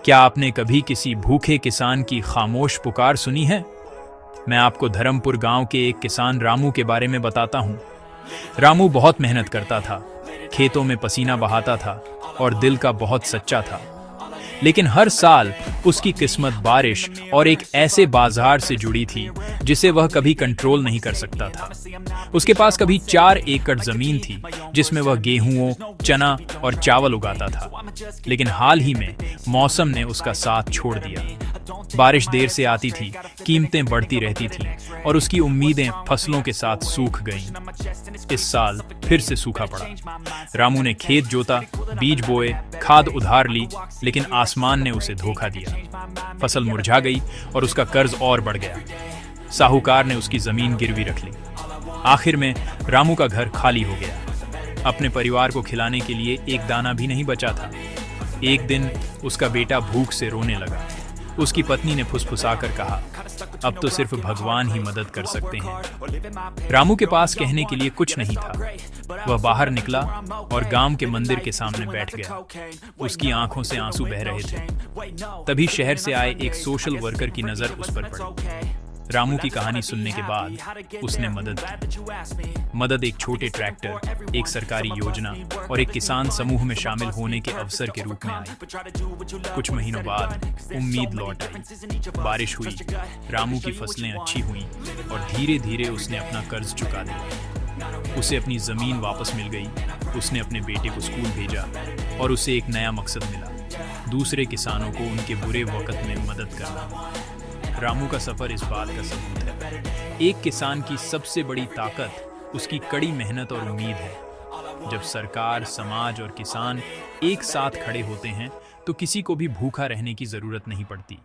क्या आपने कभी किसी भूखे किसान की खामोश पुकार सुनी है? मैं आपको धर्मपुर गांव के एक किसान रामू के बारे में बताता हूँ। रामू बहुत मेहनत करता था, खेतों में पसीना बहाता था और दिल का बहुत सच्चा था। लेकिन हर साल उसकी किस्मत बारिश और एक ऐसे बाजार से जुड़ी थी जिसे वह कभी कंट्रोल नहीं कर सकता था। उसके पास कभी 4 एकड़ जमीन थी जिसमें वह गेहूं, चना और चावल उगाता था। लेकिन हाल ही में मौसम ने उसका साथ छोड़ दिया। बारिश देर से आती थी, कीमतें बढ़ती रहती थीं और उसकी उम्मीदें फसलों के साथ सूख गईं। इस साल फिर से सूखा पड़ा। रामू ने खेत जोता, बीज बोए, खाद उधार ली, लेकिन आसमान ने उसे धोखा दिया। फसल मुरझा गई और उसका कर्ज और बढ़ गया। साहूकार ने उसकी जमीन गिरवी रख ली। आखिर में रामू का घर खाली हो गया। अपने परिवार को खिलाने के लिए एक दाना भी नहीं बचा था। एक दिन उसका बेटा भूख से रोने लगा। उसकी पत्नी ने फुसफुसाकर कहा, अब तो सिर्फ भगवान ही मदद कर सकते हैं। रामू के पास कहने के लिए कुछ नहीं था। वह बाहर निकला और गांव के मंदिर के सामने बैठ गया। उसकी आंखों से आंसू बह रहे थे। तभी शहर से आए एक सोशल वर्कर की नजर उस पर पड़ी। रामू की कहानी सुनने के बाद उसने मदद की। मदद एक छोटे ट्रैक्टर, एक सरकारी योजना और एक किसान समूह में शामिल होने के अवसर के रूप में आई। कुछ महीनों बाद उम्मीद लौट आई। बारिश हुई, रामू की फसलें अच्छी हुईं और धीरे धीरे उसने अपना कर्ज चुका दिया। उसे अपनी जमीन वापस मिल गई। उसने अपने बेटे को स्कूल भेजा और उसे एक नया मकसद मिला, दूसरे किसानों को उनके बुरे वक्त में मदद करना। रामू का सफर इस बात का सबूत है। एक किसान की सबसे बड़ी ताकत उसकी कड़ी मेहनत और उम्मीद है। जब सरकार, समाज और किसान एक साथ खड़े होते हैं तो किसी को भी भूखा रहने की जरूरत नहीं पड़ती।